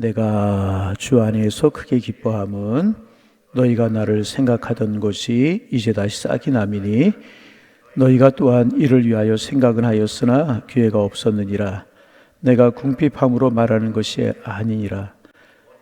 내가 주 안에서 크게 기뻐함은 너희가 나를 생각하던 것이 이제 다시 싹이 남이니 너희가 또한 이를 위하여 생각은 하였으나 기회가 없었느니라. 내가 궁핍함으로 말하는 것이 아니니라.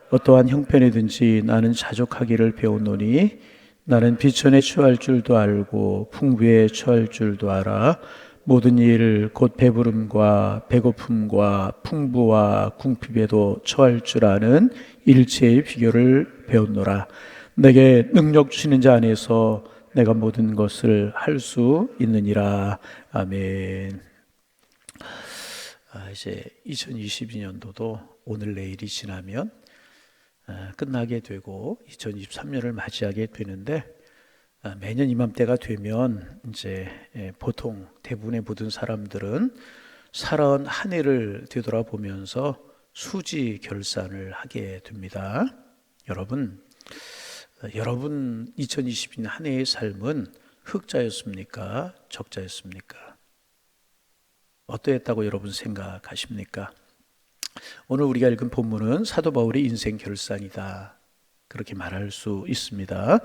어떠한 형편이든지 나는 자족하기를 배웠노니 나는 비천에 처할 줄도 알고 풍부에 처할 줄도 알아. 모든 일 곧 배부름과 배고픔과 풍부와 궁핍에도 처할 줄 아는 일체의 비결을 배웠노라. 내게 능력 주시는 자 안에서 내가 모든 것을 할 수 있느니라. 아멘. 이제 2022년도도 오늘 내일이 지나면 끝나게 되고 2023년을 맞이하게 되는데, 매년 이맘때가 되면 이제 보통 대부분의 모든 사람들은 살아온 한 해를 되돌아보면서 수지 결산을 하게 됩니다. 여러분 2022년 한 해의 삶은 흑자였습니까? 적자였습니까? 어떠했다고 여러분 생각하십니까? 오늘 우리가 읽은 본문은 사도 바울의 인생 결산이다, 그렇게 말할 수 있습니다.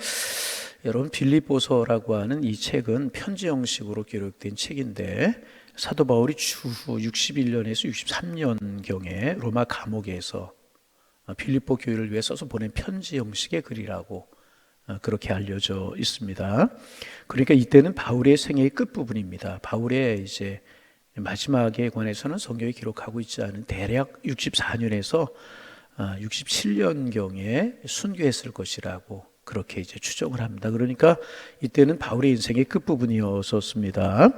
여러분, 빌립보서라고 하는 이 책은 편지 형식으로 기록된 책인데, 사도 바울이 주후 61년에서 63년경에 로마 감옥에서 빌립보 교회를 위해 써서 보낸 편지 형식의 글이라고 그렇게 알려져 있습니다. 그러니까 이때는 바울의 생애의 끝부분입니다. 바울의 이제 마지막에 관해서는 성경이 기록하고 있지 않은 대략 64년에서 67년경에 순교했을 것이라고 그렇게 이제 추정을 합니다. 그러니까 이때는 바울의 인생의 끝부분이었습니다.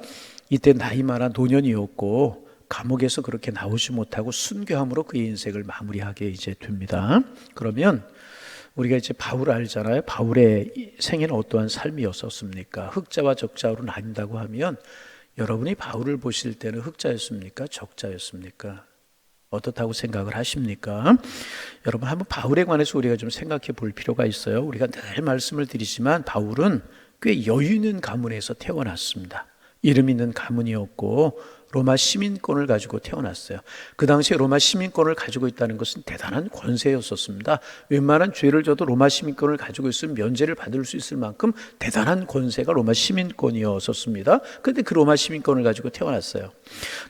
이때 나이 많아 노년이었고 감옥에서 그렇게 나오지 못하고 순교함으로 그의 인생을 마무리하게 이제 됩니다. 그러면 우리가 이제 바울을 알잖아요. 바울의 생애는 어떠한 삶이었었습니까? 흑자와 적자로 나뉜다고 하면 여러분이 바울을 보실 때는 흑자였습니까? 적자였습니까? 어떻다고 생각을 하십니까? 여러분, 한번 바울에 관해서 우리가 좀 생각해 볼 필요가 있어요. 우리가 늘 말씀을 드리지만 바울은 꽤 여유 있는 가문에서 태어났습니다. 이름 있는 가문이었고 로마 시민권을 가지고 태어났어요. 그 당시에 로마 시민권을 가지고 있다는 것은 대단한 권세였었습니다. 웬만한 죄를 져도 로마 시민권을 가지고 있으면 면제를 받을 수 있을 만큼 대단한 권세가 로마 시민권이었었습니다. 그런데 그 로마 시민권을 가지고 태어났어요.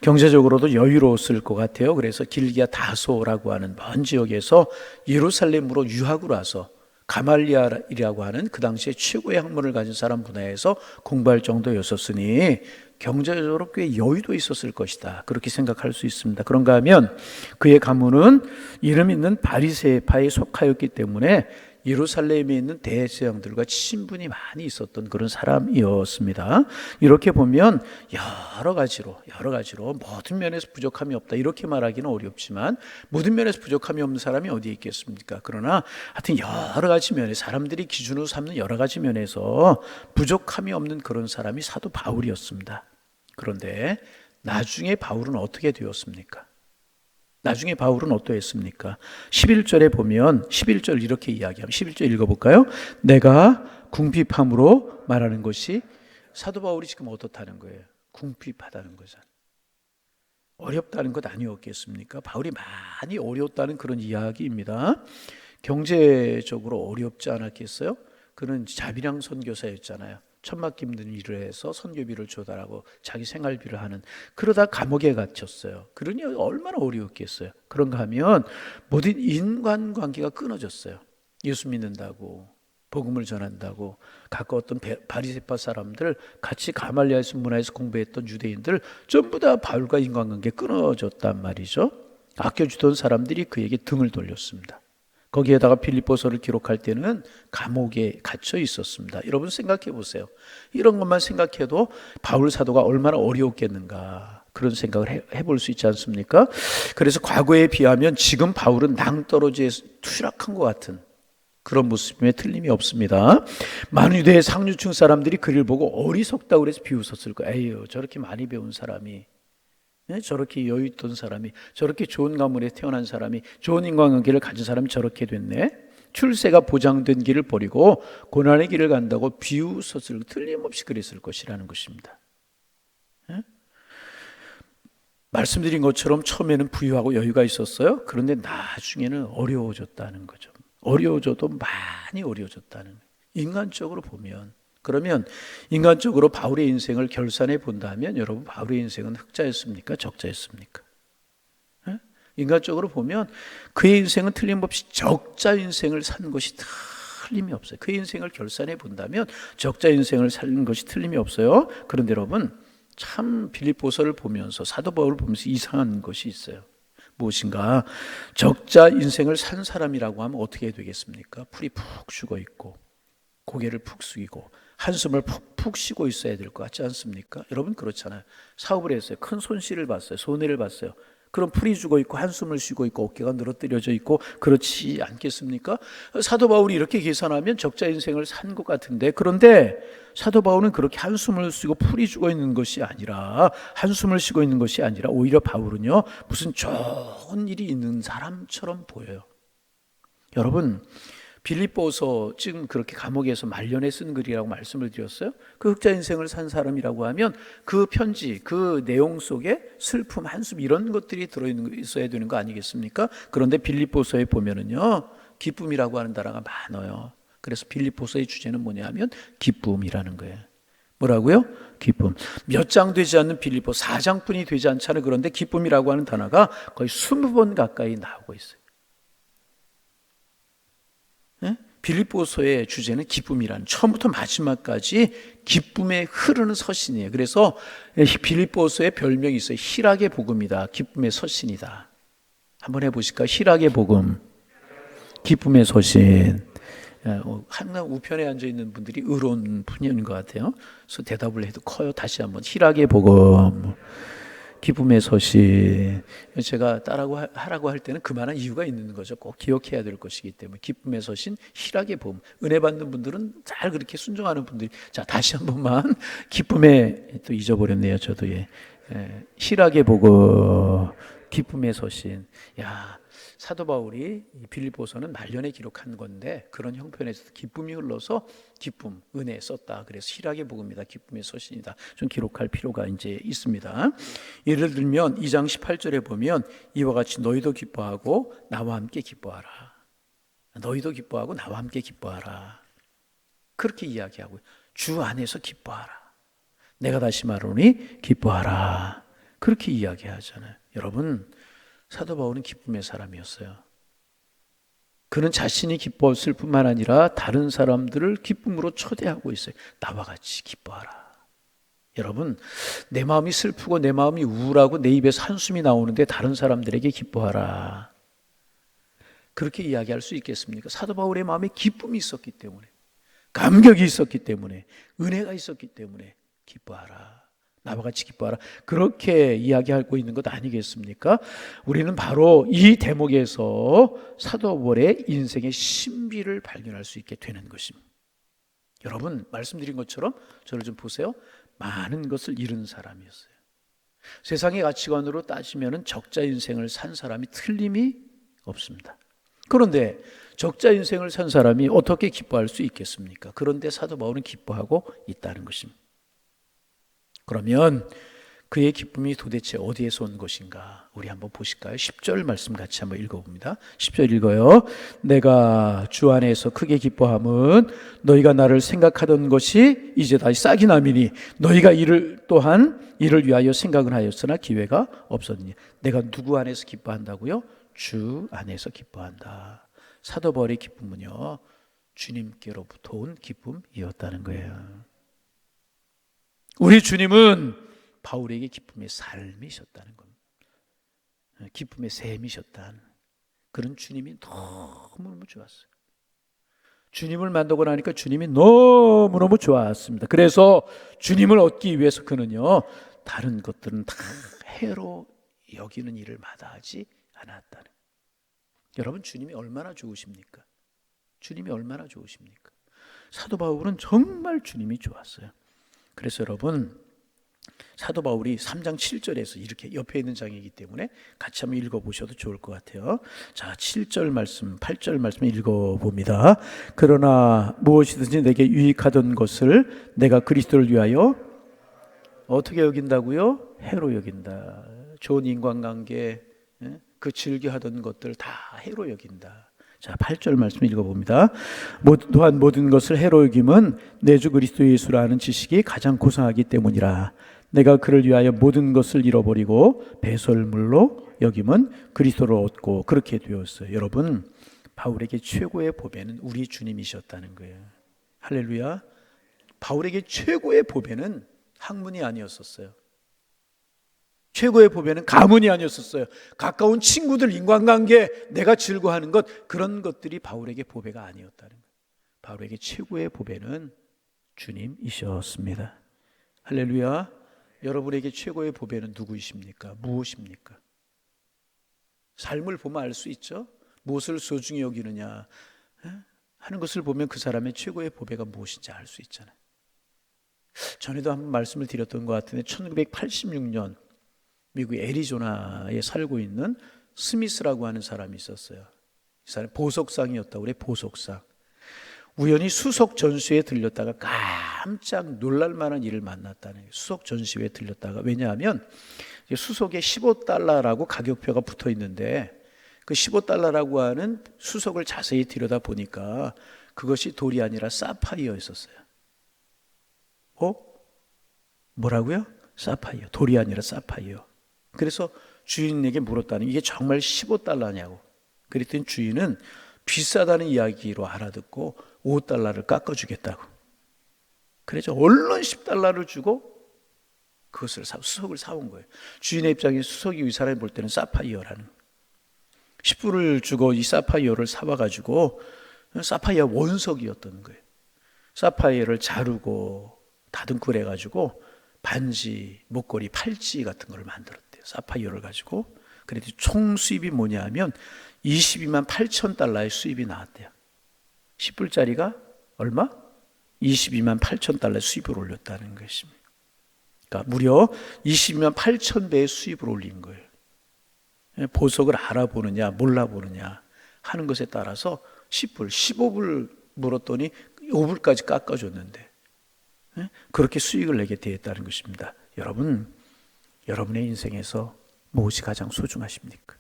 경제적으로도 여유로웠을 것 같아요. 그래서 길기아 다소라고 하는 먼 지역에서 예루살렘으로 유학을 와서 가말리알이라고 하는 그 당시에 최고의 학문을 가진 사람 분야에서 공부할 정도였었으니 경제적으로 꽤 여유도 있었을 것이다, 그렇게 생각할 수 있습니다. 그런가 하면 그의 가문은 이름 있는 바리새파에 속하였기 때문에 예루살렘에 있는 대제사장들과 친분이 많이 있었던 그런 사람이었습니다. 이렇게 보면 여러 가지로 모든 면에서 부족함이 없다, 이렇게 말하기는 어렵지만 모든 면에서 부족함이 없는 사람이 어디에 있겠습니까? 그러나 하여튼 여러 가지 면에, 사람들이 기준으로 삼는 여러 가지 면에서 부족함이 없는 그런 사람이 사도 바울이었습니다. 그런데 나중에 바울은 어떻게 되었습니까? 나중에 바울은 어떠했습니까? 11절에 보면 11절 이렇게 이야기합니다. 11절 읽어볼까요? 내가 궁핍함으로 말하는 것이, 사도 바울이 지금 어떻다는 거예요? 궁핍하다는 거잖아요. 어렵다는 것 아니었겠습니까? 바울이 많이 어려웠다는 그런 이야기입니다. 경제적으로 어렵지 않았겠어요? 그는 자비랑 선교사였잖아요. 천막 깁는 일을 해서 선교비를 조달하고 자기 생활비를 하는, 그러다 감옥에 갇혔어요. 그러니 얼마나 어려웠겠어요. 그런가 하면 모든 인간관계가 끊어졌어요. 예수 믿는다고, 복음을 전한다고 가까웠던 바리새파 사람들, 같이 가말리아에서 문화에서 공부했던 유대인들 전부 다 바울과 인간관계 끊어졌단 말이죠. 아껴주던 사람들이 그에게 등을 돌렸습니다. 거기에다가 빌립보서를 기록할 때는 감옥에 갇혀 있었습니다. 여러분 생각해 보세요. 이런 것만 생각해도 바울 사도가 얼마나 어려웠겠는가, 그런 생각을 해볼 수 있지 않습니까? 그래서 과거에 비하면 지금 바울은 낭떠러지에 투락한 것 같은 그런 모습에 틀림이 없습니다. 많은 유대의 상류층 사람들이 그를 보고 어리석다고 그래서 비웃었을 거예요. 에휴, 저렇게 많이 배운 사람이, 저렇게 여유 있던 사람이, 저렇게 좋은 가문에 태어난 사람이, 좋은 인간관계를 가진 사람이 저렇게 됐네. 출세가 보장된 길을 버리고 고난의 길을 간다고 비웃었을, 틀림없이 그랬을 것이라는 것입니다. 말씀드린 것처럼 처음에는 부유하고 여유가 있었어요. 그런데 나중에는 어려워졌다는 거죠. 어려워져도 많이 어려워졌다는 거예요. 인간적으로 보면. 그러면 인간적으로 바울의 인생을 결산해 본다면 여러분, 바울의 인생은 흑자였습니까? 적자였습니까? 인간적으로 보면 그의 인생은 틀림없이 적자 인생을 산 것이 틀림이 없어요. 그의 인생을 결산해 본다면 적자 인생을 산 것이 틀림이 없어요. 그런데 여러분, 참 빌립보서를 보면서, 사도 바울을 보면서 이상한 것이 있어요. 무엇인가? 적자 인생을 산 사람이라고 하면 어떻게 되겠습니까? 풀이 푹 죽어 있고 고개를 푹 숙이고 한숨을 푹푹 쉬고 있어야 될 것 같지 않습니까? 여러분 그렇잖아요. 사업을 했어요. 큰 손실을 봤어요. 손해를 봤어요. 그럼 풀이 죽어 있고 한숨을 쉬고 있고 어깨가 늘어뜨려져 있고 그렇지 않겠습니까? 사도 바울이 이렇게 계산하면 적자 인생을 산 것 같은데, 그런데 사도 바울은 그렇게 한숨을 쉬고 풀이 죽어 있는 것이 아니라, 한숨을 쉬고 있는 것이 아니라 오히려 바울은요, 무슨 좋은 일이 있는 사람처럼 보여요. 여러분, 빌립보서 지금 그렇게 감옥에서 말년에 쓴 글이라고 말씀을 드렸어요. 그 흑자 인생을 산 사람이라고 하면 그 편지, 그 내용 속에 슬픔, 한숨 이런 것들이 들어있어야 되는 거 아니겠습니까? 그런데 빌립보서에 보면은요, 기쁨이라고 하는 단어가 많아요. 그래서 빌립보서의 주제는 뭐냐면 기쁨이라는 거예요. 뭐라고요? 기쁨. 몇 장 되지 않는 빌립보, 4장뿐이 되지 않잖아요. 그런데 기쁨이라고 하는 단어가 거의 20번 가까이 나오고 있어요. 빌립보서의 주제는 기쁨이라는, 처음부터 마지막까지 기쁨에 흐르는 서신이에요. 그래서 빌립보서의 별명이 있어요. 희락의 복음이다. 기쁨의 서신이다. 한번 해보실까요? 희락의 복음, 기쁨의 서신. 항상 우편에 앉아있는 분들이 의로운 분인 것 같아요. 그래서 대답을 해도 커요. 다시 한번 희락의 복음, 기쁨의 서신. 제가 하라고 할 때는 그만한 이유가 있는 거죠. 꼭 기억해야 될 것이기 때문에. 기쁨의 서신, 희락의 복음. 은혜 받는 분들은 잘 그렇게 순종하는 분들이. 자, 다시 한 번만. 기쁨의, 또 잊어버렸네요. 저도. 희락의 복음, 기쁨의 서신. 야, 사도 바울이 빌립보서는 말년에 기록한 건데 그런 형편에서 기쁨이 흘러서 기쁨, 은혜 썼다. 그래서 희락의 복음이다, 기쁨의 서신이다. 좀 기록할 필요가 이제 있습니다. 예를 들면 2장 18절에 보면 이와 같이 너희도 기뻐하고 나와 함께 기뻐하라. 너희도 기뻐하고 나와 함께 기뻐하라. 그렇게 이야기하고요. 주 안에서 기뻐하라. 내가 다시 말하노니 기뻐하라. 그렇게 이야기하잖아요. 여러분, 사도 바울은 기쁨의 사람이었어요. 그는 자신이 기뻤을 뿐만 아니라 다른 사람들을 기쁨으로 초대하고 있어요. 나와 같이 기뻐하라. 여러분, 내 마음이 슬프고 내 마음이 우울하고 내 입에서 한숨이 나오는데 다른 사람들에게 기뻐하라. 그렇게 이야기할 수 있겠습니까? 사도 바울의 마음에 기쁨이 있었기 때문에, 감격이 있었기 때문에, 은혜가 있었기 때문에 기뻐하라. 나와 같이 기뻐하라. 그렇게 이야기하고 있는 것 아니겠습니까? 우리는 바로 이 대목에서 사도 바울의 인생의 신비를 발견할 수 있게 되는 것입니다. 여러분, 말씀드린 것처럼 저를 좀 보세요. 많은 것을 잃은 사람이었어요. 세상의 가치관으로 따지면 적자 인생을 산 사람이 틀림이 없습니다. 그런데 적자 인생을 산 사람이 어떻게 기뻐할 수 있겠습니까? 그런데 사도 바울은 기뻐하고 있다는 것입니다. 그러면 그의 기쁨이 도대체 어디에서 온 것인가? 우리 한번 보실까요? 10절 말씀 같이 한번 읽어봅니다. 10절 읽어요. 내가 주 안에서 크게 기뻐함은 너희가 나를 생각하던 것이 이제 다시 싹이 나미니 너희가 이를 위하여 생각을 하였으나 기회가 없었느니. 내가 누구 안에서 기뻐한다고요? 주 안에서 기뻐한다. 사도 바울의 기쁨은요, 주님께로부터 온 기쁨이었다는 거예요. 우리 주님은 바울에게 기쁨의 삶이셨다는 겁니다. 기쁨의 샘이셨다는 그런 주님이 너무너무 좋았어요. 주님을 만나고 나니까 주님이 너무너무 좋았습니다. 그래서 주님을 얻기 위해서 그는요, 다른 것들은 다 해로 여기는 일을 마다하지 않았다는. 여러분, 주님이 얼마나 좋으십니까? 주님이 얼마나 좋으십니까? 사도 바울은 정말 주님이 좋았어요. 그래서 여러분, 사도 바울이 3장 7절에서 이렇게 옆에 있는 장이기 때문에 같이 한번 읽어보셔도 좋을 것 같아요. 자, 7절 말씀, 8절 말씀 읽어봅니다. 그러나 무엇이든지 내게 유익하던 것을 내가 그리스도를 위하여 어떻게 여긴다고요? 해로 여긴다. 좋은 인간관계, 그 즐겨하던 것들 다 해로 여긴다. 자, 8절 말씀 읽어봅니다. 또한 모든 것을 해로 여김은 내 주 그리스도 예수라 하는 지식이 가장 고상하기 때문이라. 내가 그를 위하여 모든 것을 잃어버리고 배설물로 여김은 그리스도를 얻고 그렇게 되었어요. 여러분, 바울에게 최고의 보배는 우리 주님이셨다는 거예요. 할렐루야. 바울에게 최고의 보배는 학문이 아니었었어요. 최고의 보배는 가문이 아니었었어요. 가까운 친구들, 인간관계, 내가 즐거워하는 것, 그런 것들이 바울에게 보배가 아니었다는 거예요. 바울에게 최고의 보배는 주님이셨습니다. 할렐루야. 여러분에게 최고의 보배는 누구이십니까? 무엇입니까? 삶을 보면 알 수 있죠. 무엇을 소중히 여기느냐 하는 것을 보면 그 사람의 최고의 보배가 무엇인지 알 수 있잖아요. 전에도 한번 말씀을 드렸던 것 같은데 1986년 미국 애리조나에 살고 있는 스미스라고 하는 사람이 있었어요. 이 사람이 보석상이었다고 그래. 보석상. 우연히 수석 전시회에 들렸다가 깜짝 놀랄 만한 일을 만났다는 거예요. 수석 전시회에 들렸다가. 왜냐하면 수석에 $15라고 가격표가 붙어 있는데 그 $15라고 하는 수석을 자세히 들여다 보니까 그것이 돌이 아니라 사파이어였었어요. 뭐라고요? 사파이어. 돌이 아니라 사파이어. 그래서 주인에게 물었다는, 이게 정말 $15냐고. 그랬더니 주인은 비싸다는 이야기로 알아듣고 $5를 깎아주겠다고. 그래서 얼른 $10를 주고 그것을 수석을 사온 거예요. 주인의 입장에 수석이 이 사람이 볼 때는 사파이어라는, $10을 주고 이 사파이어를 사와가지고, 사파이어 원석이었던 거예요. 사파이어를 자르고 다듬고 그래가지고 반지, 목걸이, 팔찌 같은 걸 만들었대요. 사파이어를 가지고. 그래도 총 수입이 뭐냐 하면 $22만 8천 달러의 수입이 나왔대요. 10불짜리가 얼마? $22만 8천 달러의 수입을 올렸다는 것입니다. 그러니까 무려 22만 8천 배의 수입을 올린 거예요. 보석을 알아보느냐 몰라보느냐 하는 것에 따라서 10불, 15불 물었더니 5불까지 깎아줬는데 그렇게 수익을 내게 되었다는 것입니다. 여러분, 여러분의 인생에서 무엇이 가장 소중하십니까?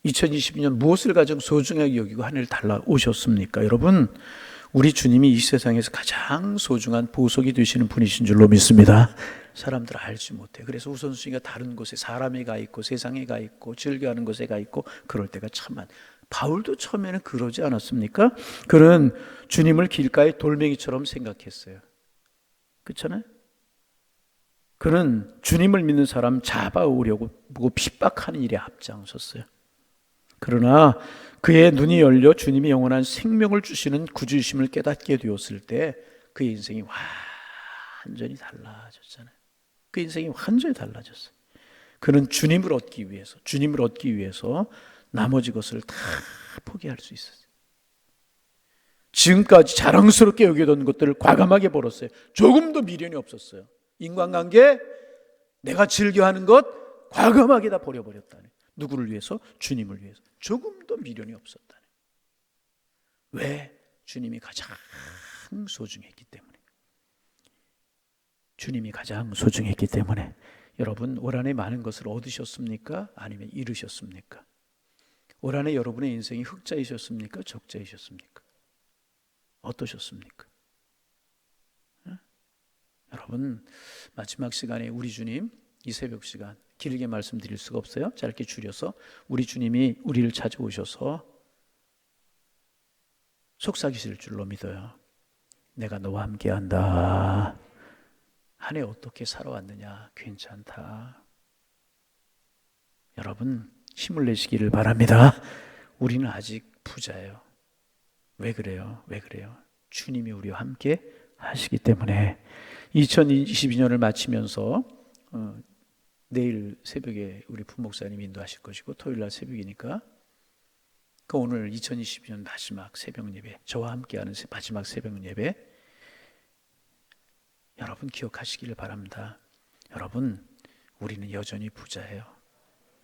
2022년 무엇을 가장 소중하게 여기고 하늘을 달라오셨습니까? 여러분, 우리 주님이 이 세상에서 가장 소중한 보석이 되시는 분이신 줄로 믿습니다. 사람들 알지 못해. 그래서 우선순위가 다른 곳에 사람에 가 있고 세상에 가 있고 즐겨하는 것에 가 있고 그럴 때가 참 많아요. 바울도 처음에는 그러지 않았습니까? 그는 주님을 길가의 돌멩이처럼 생각했어요. 그렇잖아요? 그는 주님을 믿는 사람 잡아오려고 핍박하는 일에 앞장섰어요. 그러나 그의 눈이 열려 주님이 영원한 생명을 주시는 구주이심을 깨닫게 되었을 때 그의 인생이 완전히 달라졌잖아요. 그 인생이 완전히 달라졌어요. 그는 주님을 얻기 위해서 나머지 것을 다 포기할 수 있었어요. 지금까지 자랑스럽게 여기던 것들을 과감하게 버렸어요. 조금도 미련이 없었어요. 인간관계, 내가 즐겨하는 것 과감하게 다 버려버렸다네. 누구를 위해서? 주님을 위해서. 조금도 미련이 없었다네. 왜? 주님이 가장 소중했기 때문에. 주님이 가장 소중했기 때문에. 여러분, 올 한해 많은 것을 얻으셨습니까? 아니면 잃으셨습니까? 올 한해 여러분의 인생이 흑자이셨습니까? 적자이셨습니까? 어떠셨습니까? 여러분, 마지막 시간에 우리 주님, 이 새벽 시간 길게 말씀드릴 수가 없어요. 짧게 줄여서 우리 주님이 우리를 찾아오셔서 속삭이실 줄로 믿어요. 내가 너와 함께한다. 한 해 어떻게 살아왔느냐? 괜찮다. 여러분, 힘을 내시기를 바랍니다. 우리는 아직 부자예요. 왜 그래요? 주님이 우리와 함께 하시기 때문에. 2022년을 마치면서 내일 새벽에 우리 부목사님이 인도하실 것이고 토요일 날 새벽이니까 오늘 2022년 마지막 새벽 예배, 저와 함께하는 마지막 새벽 예배, 여러분 기억하시기를 바랍니다. 여러분, 우리는 여전히 부자예요.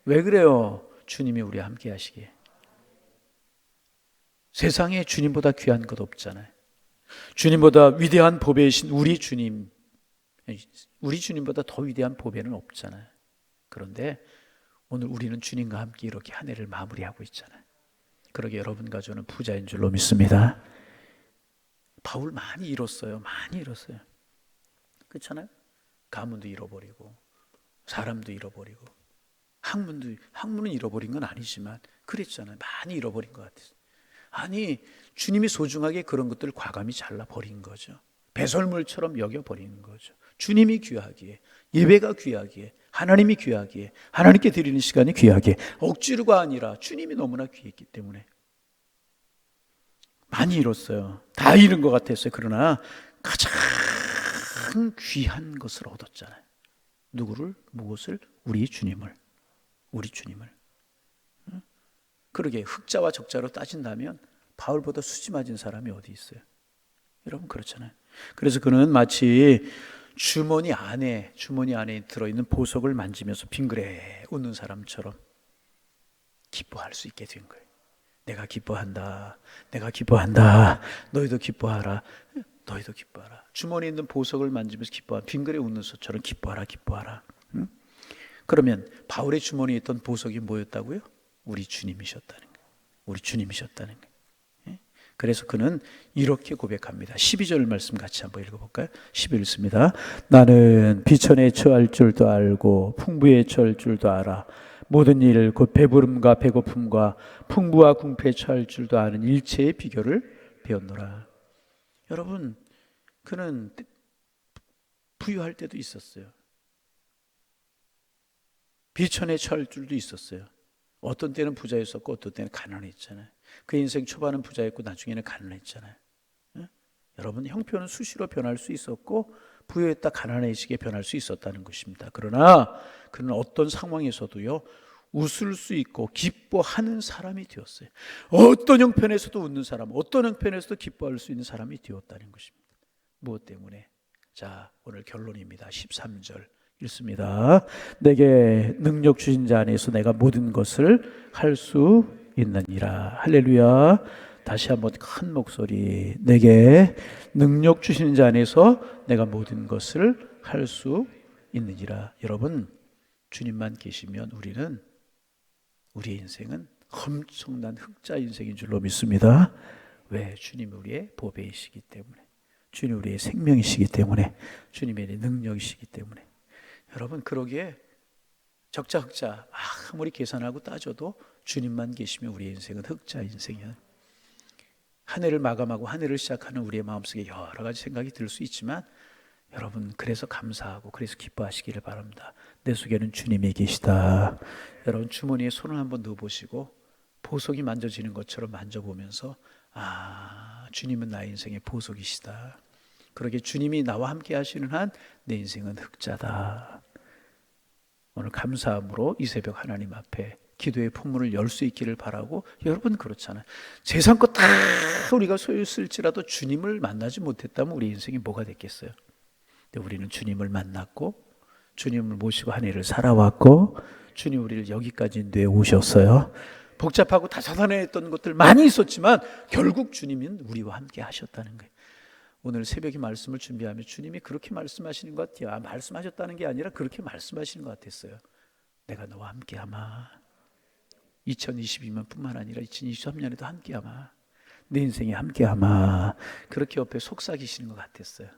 왜 그래요? 주님이 우리와 함께 하시기에. 세상에 주님보다 귀한 것 없잖아요. 주님보다 위대한 보배이신 우리 주님보다 더 위대한 보배는 없잖아요. 그런데 오늘 우리는 주님과 함께 이렇게 한 해를 마무리하고 있잖아요. 그러게 여러분과 저는 부자인 줄로 믿습니다. 바울 많이 잃었어요. 많이 잃었어요. 그렇잖아요. 가문도 잃어버리고 사람도 잃어버리고 학문은 잃어버린 건 아니지만 그랬잖아요. 많이 잃어버린 것 같아요. 아니, 주님이 소중하게 그런 것들을 과감히 잘라버린 거죠. 배설물처럼 여겨버리는 거죠. 주님이 귀하기에, 예배가 귀하기에, 하나님이 귀하기에, 하나님께 드리는 시간이 귀하기에, 억지로가 아니라 주님이 너무나 귀했기 때문에 많이 잃었어요. 다 잃은 것 같았어요. 그러나 가장 귀한 것을 얻었잖아요. 누구를? 무엇을? 우리 주님을. 우리 주님을. 그러게 흑자와 적자로 따진다면 바울보다 수지 맞은 사람이 어디 있어요? 여러분 그렇잖아요. 그래서 그는 마치 주머니 안에 들어있는 보석을 만지면서 빙그레 웃는 사람처럼 기뻐할 수 있게 된 거예요. 내가 기뻐한다. 내가 기뻐한다. 너희도 기뻐하라. 너희도 기뻐하라. 주머니에 있는 보석을 만지면서 기뻐하라. 빙그레 웃는 소처럼 기뻐하라. 기뻐하라. 응? 그러면 바울의 주머니에 있던 보석이 뭐였다고요? 우리 주님이셨다는 거예요. 우리 주님이셨다는 거예요. 그래서 그는 이렇게 고백합니다. 12절 말씀 같이 한번 읽어볼까요? 12절 읽습니다. 나는 비천에 처할 줄도 알고 풍부에 처할 줄도 알아. 모든 일 곧 배부름과 배고픔과 풍부와 궁핍에 처할 줄도 아는 일체의 비결을 배웠노라. 여러분, 그는 부유할 때도 있었어요. 비천에 처할 줄도 있었어요. 어떤 때는 부자였었고 어떤 때는 가난했잖아요. 그 인생 초반은 부자였고 나중에는 가난했잖아요. 여러분, 형편은 수시로 변할 수 있었고 부유했다 가난해지게 변할 수 있었다는 것입니다. 그러나 그는 어떤 상황에서도요, 웃을 수 있고 기뻐하는 사람이 되었어요. 어떤 형편에서도 웃는 사람, 어떤 형편에서도 기뻐할 수 있는 사람이 되었다는 것입니다. 무엇 때문에? 자, 오늘 결론입니다. 13절 읽습니다. 내게 능력 주신 자 안에서 내가 모든 것을 할 수 있느니라. 할렐루야. 다시 한번 큰 목소리. 내게 능력 주시는 자 안에서 내가 모든 것을 할 수 있느니라. 여러분, 주님만 계시면 우리의 인생은 엄청난 흑자 인생인 줄로 믿습니다. 왜? 주님이 우리의 보배이시기 때문에, 주님이 우리의 생명이시기 때문에, 주님의 능력이시기 때문에. 여러분, 그러기에 적자 흑자 아무리 계산하고 따져도 주님만 계시면 우리의 인생은 흑자 인생이야. 한 해를 마감하고 한 해를 시작하는 우리의 마음속에 여러 가지 생각이 들 수 있지만 여러분, 그래서 감사하고 그래서 기뻐하시기를 바랍니다. 내 속에는 주님이 계시다. 여러분, 주머니에 손을 한번 넣어보시고 보석이 만져지는 것처럼 만져보면서 주님은 나의 인생의 보석이시다. 그러게 주님이 나와 함께 하시는 한 내 인생은 흑자다. 오늘 감사함으로 이 새벽 하나님 앞에 기도의 풍문을 열 수 있기를 바라고. 여러분 그렇잖아요. 재산껏 다 우리가 소유했을지라도 주님을 만나지 못했다면 우리 인생이 뭐가 됐겠어요? 근데 우리는 주님을 만났고 주님을 모시고 한 해를 살아왔고 주님 우리를 여기까지 인도해 오셨어요. 복잡하고 다사다난했던 것들 많이 있었지만 결국 주님은 우리와 함께 하셨다는 거예요. 오늘 새벽에 말씀을 준비하며 주님이 그렇게 말씀하시는 것 같아요. 말씀하셨다는 게 아니라 그렇게 말씀하시는 것 같았어요. 내가 너와 함께하마. 2022년 뿐만 아니라 2023년에도 함께하마. 내 인생에 함께하마. 그렇게 옆에 속삭이시는 것 같았어요.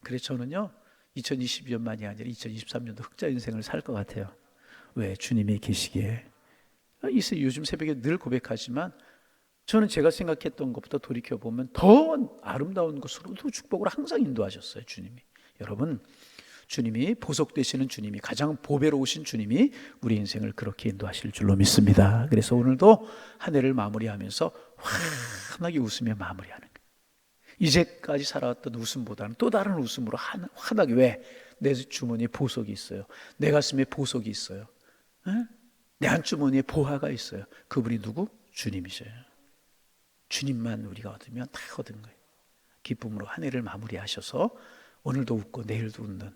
그래서 저는요 2022년만이 아니라 2023년도 흑자 인생을 살 것 같아요. 왜? 주님이 계시기에. 요즘 새벽에 늘 고백하지만 저는 제가 생각했던 것보다 돌이켜보면 더 아름다운 것으로도 축복을 항상 인도하셨어요. 주님이. 여러분, 주님이 보석 되시는 주님이, 가장 보배로우신 주님이 우리 인생을 그렇게 인도하실 줄로 믿습니다. 그래서 오늘도 한 해를 마무리하면서 환하게 웃으며 마무리하는 거예요. 이제까지 살아왔던 웃음보다는 또 다른 웃음으로 환하게. 왜? 내 주머니에 보석이 있어요. 내 가슴에 보석이 있어요. 내 안주머니에 보화가 있어요. 그분이 누구? 주님이셔요. 주님만 우리가 얻으면 다 얻은 거예요. 기쁨으로 한 해를 마무리하셔서 오늘도 웃고 내일도 웃는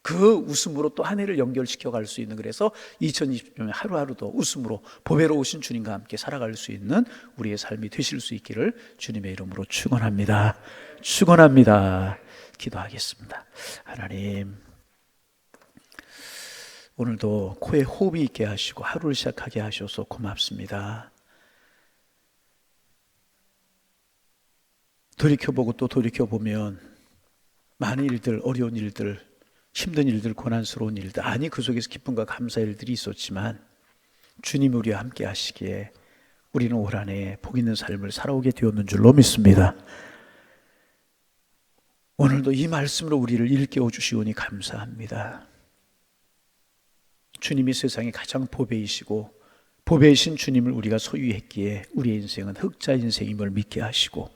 그 웃음으로 또 한 해를 연결시켜 갈 수 있는, 그래서 2020년 하루하루도 웃음으로 보배로우신 주님과 함께 살아갈 수 있는 우리의 삶이 되실 수 있기를 주님의 이름으로 축원합니다. 축원합니다. 기도하겠습니다. 하나님, 오늘도 코에 호흡이 있게 하시고 하루를 시작하게 하셔서 고맙습니다. 돌이켜보고 또 돌이켜보면 많은 일들, 어려운 일들, 힘든 일들, 고난스러운 일들, 아니 그 속에서 기쁨과 감사의 일들이 있었지만 주님이 우리와 함께 하시기에 우리는 올 한 해 복 있는 삶을 살아오게 되었는 줄로 믿습니다. 오늘도 이 말씀으로 우리를 일깨워 주시오니 감사합니다. 주님이 세상에 가장 보배이시고 보배이신 주님을 우리가 소유했기에 우리의 인생은 흑자 인생임을 믿게 하시고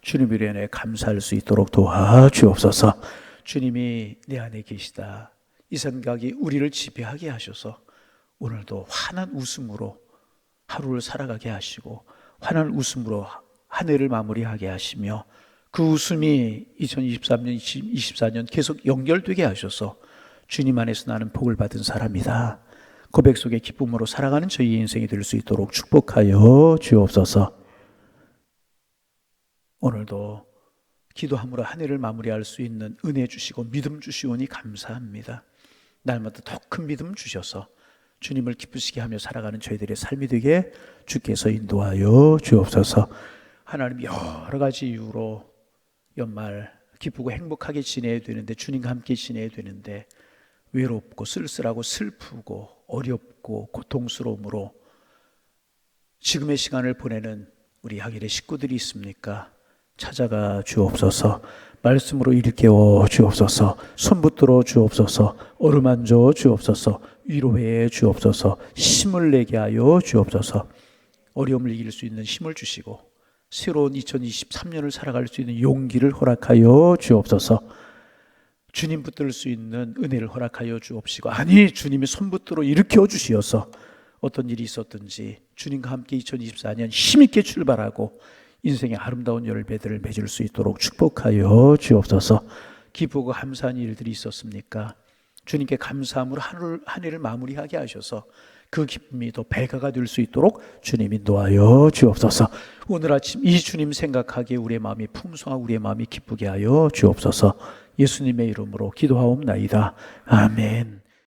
주님을 인해 감사할 수 있도록 도와주옵소서. 주님이 내 안에 계시다, 이 생각이 우리를 지배하게 하셔서 오늘도 환한 웃음으로 하루를 살아가게 하시고 환한 웃음으로 한 해를 마무리하게 하시며 그 웃음이 2023년, 2024년 계속 연결되게 하셔서 주님 안에서 나는 복을 받은 사람이다, 고백 속에 기쁨으로 살아가는 저희의 인생이 될 수 있도록 축복하여 주옵소서. 오늘도 기도함으로 한 해를 마무리할 수 있는 은혜 주시고 믿음 주시오니 감사합니다. 날마다 더 큰 믿음 주셔서 주님을 기쁘시게 하며 살아가는 저희들의 삶이 되게 주께서 인도하여 주옵소서. 하나님, 여러 가지 이유로 연말 기쁘고 행복하게 지내야 되는데, 주님과 함께 지내야 되는데 외롭고 쓸쓸하고 슬프고 어렵고 고통스러움으로 지금의 시간을 보내는 우리 하길의 식구들이 있습니까? 찾아가 주옵소서. 말씀으로 일깨워 주옵소서. 손붙들어 주옵소서. 어루만져 주옵소서. 위로해 주옵소서. 힘을 내게 하여 주옵소서. 어려움을 이길 수 있는 힘을 주시고 새로운 2023년을 살아갈 수 있는 용기를 허락하여 주옵소서. 주님 붙들 수 있는 은혜를 허락하여 주옵시고, 아니 주님의 손붙들어 일으켜 주시어서 어떤 일이 있었든지 주님과 함께 2024년 힘있게 출발하고 인생의 아름다운 열매들을 맺을 수 있도록 축복하여 주옵소서. 기쁘고 감사한 일들이 있었습니까? 주님께 감사함으로 한 해를 마무리하게 하셔서 그 기쁨이 더 배가가 될 수 있도록 주님 인도하여 주옵소서. 오늘 아침 이 주님 생각하기에 우리의 마음이 풍성하고 우리의 마음이 기쁘게 하여 주옵소서. 예수님의 이름으로 기도하옵나이다. 아멘.